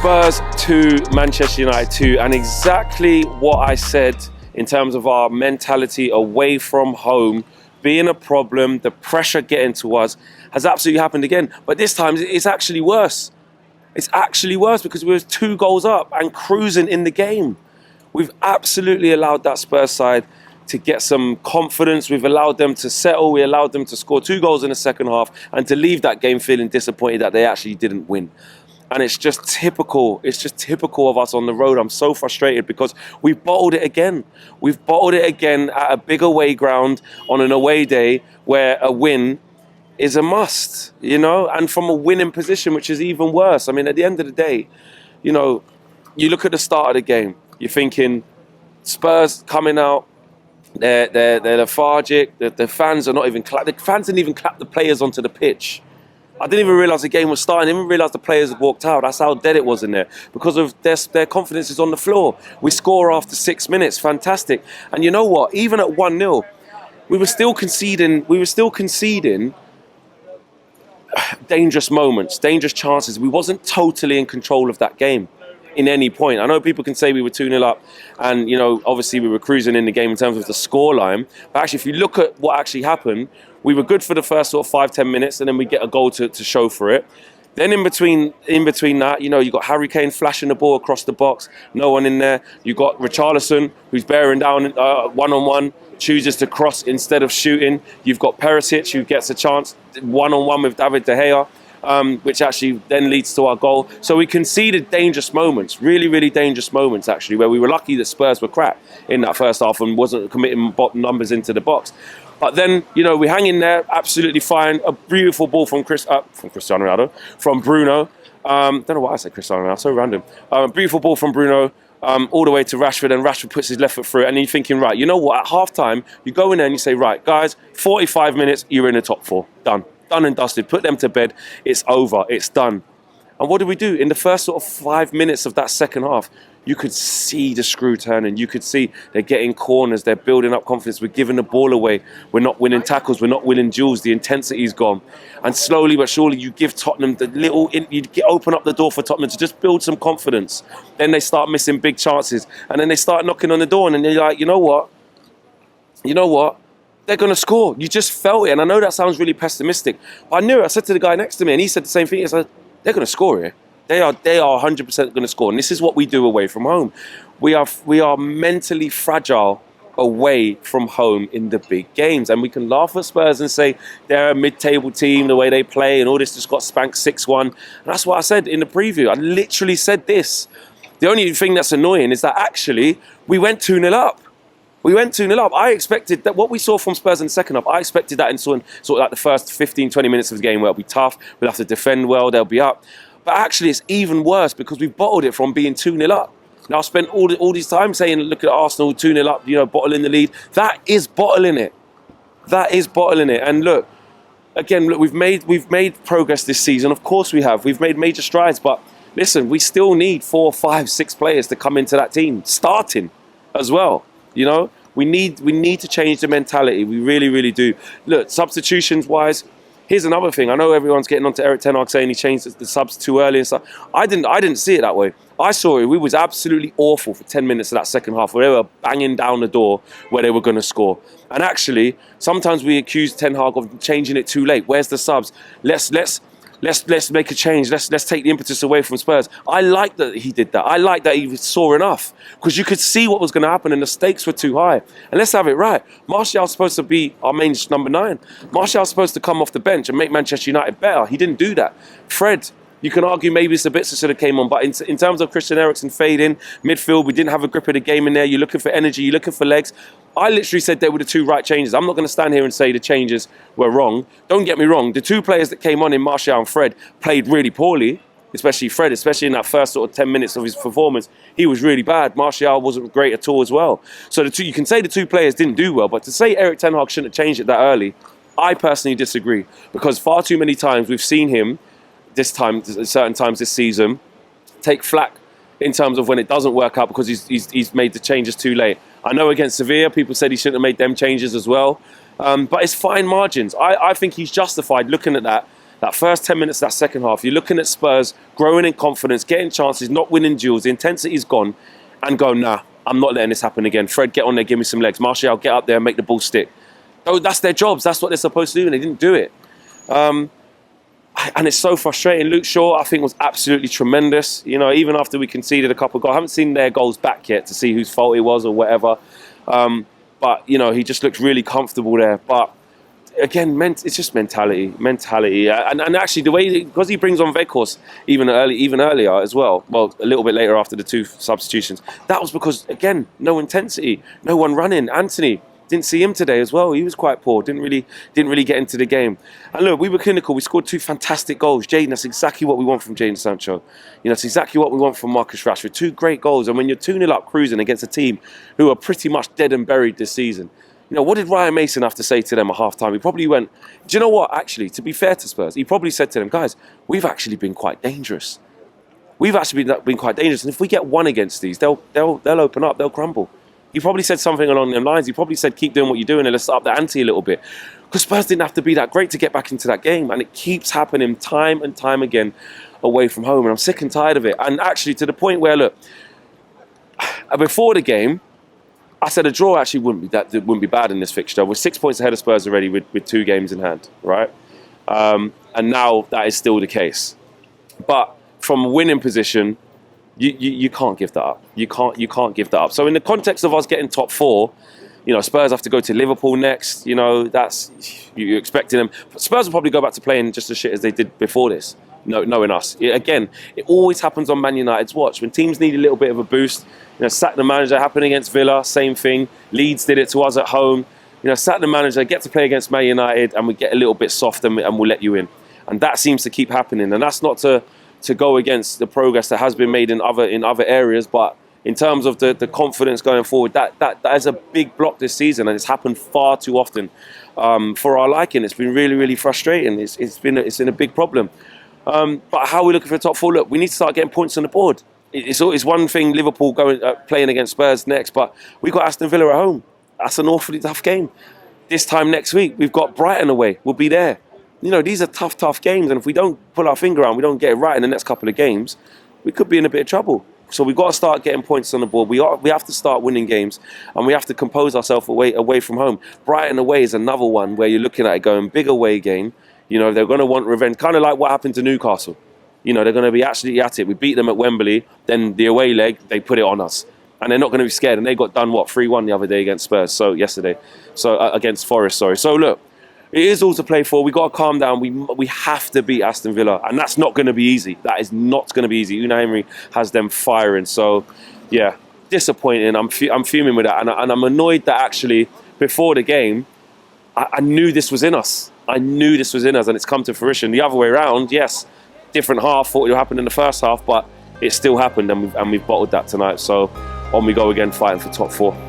Spurs 2, Manchester United 2, and exactly what I said in terms of our mentality away from home being a problem, the pressure getting to us, has absolutely happened again. But this time it's actually worse. It's actually worse because we were 2 goals up and cruising in the game. We've absolutely allowed that Spurs side to get some confidence. We've allowed them to settle. We allowed them to score 2 goals in the second half and to leave that game feeling disappointed that they actually didn't win. And it's just typical. It's just typical of us on the road. I'm so frustrated because we've bottled it again. We've bottled it again at a big away ground on an away day where a win is a must, you know, and from a winning position, which is even worse. I mean, at the end of the day, you know, you look at the start of the game, you're thinking Spurs coming out, they're lethargic, the fans are not even the fans didn't even clap the players onto the pitch. I didn't even realise the game was starting. I didn't even realise the players had walked out. That's how dead it was in there. Because of their confidence is on the floor. We score after 6 minutes. Fantastic. And you know what? Even at 1-0, we were still conceding dangerous moments, dangerous chances. We wasn't totally in control of that game in any point. I know people can say we were 2-0 up and, you know, obviously we were cruising in the game in terms of the scoreline. But actually, if you look at what actually happened, we were good for the first sort of 5-10 minutes and then we get a goal to show for it. Then in between that, you know, you got Harry Kane flashing the ball across the box, no one in there. You got Richarlison, who's bearing down one-on-one, chooses to cross instead of shooting. You've got Perisic, who gets a chance one-on-one with David De Gea, which actually then leads to our goal. So we conceded dangerous moments, really, really dangerous moments, actually, where we were lucky that Spurs were crap in that first half and wasn't committing numbers into the box. But then, you know, we hang in there, absolutely fine. A beautiful ball from Cristiano Ronaldo, from Bruno. Don't know why I said Cristiano Ronaldo, so random. Beautiful ball from Bruno, all the way to Rashford, and Rashford puts his left foot through it. And you're thinking, right, you know what? At half-time, you go in there and you say, right, guys, 45 minutes, you're in the top 4. Done. Done and dusted. Put them to bed. It's over. It's done. And what did we do? In the first sort of 5 minutes of that second half, you could see the screw turning. You could see they're getting corners. They're building up confidence. We're giving the ball away. We're not winning tackles. We're not winning duels. The intensity's gone. And slowly but surely, you give Tottenham open up the door for Tottenham to just build some confidence. Then they start missing big chances. And then they start knocking on the door. And then you're like, you know what? They're going to score. You just felt it. And I know that sounds really pessimistic. But I knew it. I said to the guy next to me, and he said the same thing. He said, they're going to score here. They are 100% going to score. And this is what we do away from home. We are mentally fragile away from home in the big games. And we can laugh at Spurs and say they're a mid-table team, the way they play, and all this just got spanked 6-1. And that's what I said in the preview. I literally said this. The only thing that's annoying is that actually we went 2-0 up. We went 2-0 up. I expected that what we saw from Spurs in the second half, I expected that in sort of like the first 15, 20 minutes of the game where it'll be tough, we'll have to defend well, they'll be up. But actually it's even worse because we've bottled it from being 2-0 up. Now I've spent all this time saying, look at Arsenal, 2-0 up, you know, bottling the lead. That is bottling it. That is bottling it. And look, again, we've made progress this season. Of course we have. We've made major strides, but listen, we still need 4, 5, 6 players to come into that team, starting as well. You know, we need to change the mentality. We really, really do. Look, substitutions wise, here's another thing. I know everyone's getting onto Erik Ten Hag saying he changed the subs too early and stuff. I didn't see it that way. I saw it. We was absolutely awful for 10 minutes of that second half where they were banging down the door where they were going to score. And actually, sometimes we accuse Ten Hag of changing it too late. Where's the subs? Let's make a change. Let's take the impetus away from Spurs. I like that he did that. I like that he saw enough because you could see what was going to happen and the stakes were too high. And let's have it right. Martial's supposed to be our main number 9. Martial's supposed to come off the bench and make Manchester United better. He didn't do that. Fred, you can argue maybe Sabitzer should have came on, but in terms of Christian Eriksen fading, midfield, we didn't have a grip of the game in there. You're looking for energy, you're looking for legs. I literally said they were the 2 right changes. I'm not going to stand here and say the changes were wrong. Don't get me wrong. The 2 players that came on in Martial and Fred played really poorly, especially Fred, especially in that first sort of 10 minutes of his performance. He was really bad. Martial wasn't great at all as well. So you can say the 2 players didn't do well, but to say Erik Ten Hag shouldn't have changed it that early, I personally disagree. Because far too many times we've seen him, certain times this season, take flack in terms of when it doesn't work out because he's made the changes too late. I know against Sevilla, people said he shouldn't have made them changes as well. But it's fine margins. I think he's justified looking at that That first 10 minutes, that second half, you're looking at Spurs growing in confidence, getting chances, not winning duels, the intensity's gone, and go, nah, I'm not letting this happen again. Fred, get on there, give me some legs. Martial, get up there and make the ball stick. Oh, that's their jobs. That's what they're supposed to do, and they didn't do it. And it's so frustrating. Luke Shaw, I think, was absolutely tremendous. You know, even after we conceded a couple of goals, I haven't seen their goals back yet to see whose fault it was or whatever. But, you know, he just looked really comfortable there. But, again, it's just mentality. And actually, the way, because he brings on Weghorst even earlier as well, well, a little bit later after the 2 substitutions, that was because, again, no intensity, no one running. Anthony, didn't see him today as well. He was quite poor. Didn't really get into the game. And look, we were clinical. We scored 2 fantastic goals. Jadon, that's exactly what we want from Jadon Sancho. You know, it's exactly what we want from Marcus Rashford. 2 great goals. And when you're 2-0 up cruising against a team who are pretty much dead and buried this season, you know, what did Ryan Mason have to say to them at half-time? He probably went, do you know what, actually, to be fair to Spurs, he probably said to them, guys, we've actually been quite dangerous. We've actually been quite dangerous. And if we get one against these, they'll open up, they'll crumble. He probably said something along them lines. He probably said, keep doing what you're doing and let's up the ante a little bit. Because Spurs didn't have to be that great to get back into that game. And it keeps happening time and time again away from home. And I'm sick and tired of it. And actually to the point where, look, before the game, I said a draw actually wouldn't be bad in this fixture. We're 6 points ahead of Spurs already with 2 games in hand, right? And now that is still the case. But from a winning position, you can't give that up. You can't give that up. So in the context of us getting top 4, you know, Spurs have to go to Liverpool next. You know, that's you're expecting them. But Spurs will probably go back to playing just as shit as they did before this. Knowing us, again, it always happens on Man United's watch when teams need a little bit of a boost. You know, sack the manager. Happened against Villa, same thing. Leeds did it to us at home. You know, sack the manager, get to play against Man United, and we get a little bit soft and we'll let you in. And that seems to keep happening. And that's not to go against the progress that has been made in other areas, but in terms of the confidence going forward, that is a big block this season, and it's happened far too often for our liking. It's been really, really frustrating. It's been a big problem. But how are we looking for the top 4? Look, we need to start getting points on the board. It's one thing Liverpool playing against Spurs next, but we've got Aston Villa at home. That's an awfully tough game. This time next week, we've got Brighton away. We'll be there. You know, these are tough games, and if we don't pull our finger out and we don't get it right in the next couple of games, we could be in a bit of trouble. So we've got to start getting points on the board. We have to start winning games, and we have to compose ourselves away from home. Brighton away is another one where you're looking at it going, big away game. You know, they're going to want revenge, kind of like what happened to Newcastle. You know, they're going to be actually at it. We beat them at Wembley, then the away leg, they put it on us. And they're not going to be scared. And they got done, 3-1 the other day against Spurs, against Forest, sorry. So look, it is all to play for. We've got to calm down. We have to beat Aston Villa. And that's not going to be easy. That is not going to be easy. Unai Emery has them firing. So, yeah, disappointing. I'm fuming with that. And I'm annoyed that actually, before the game, I knew this was in us. And it's come to fruition. The other way around, yes, different half. Thought it would happen in the first half, but it still happened, and we've bottled that tonight. So on we go again, fighting for top 4.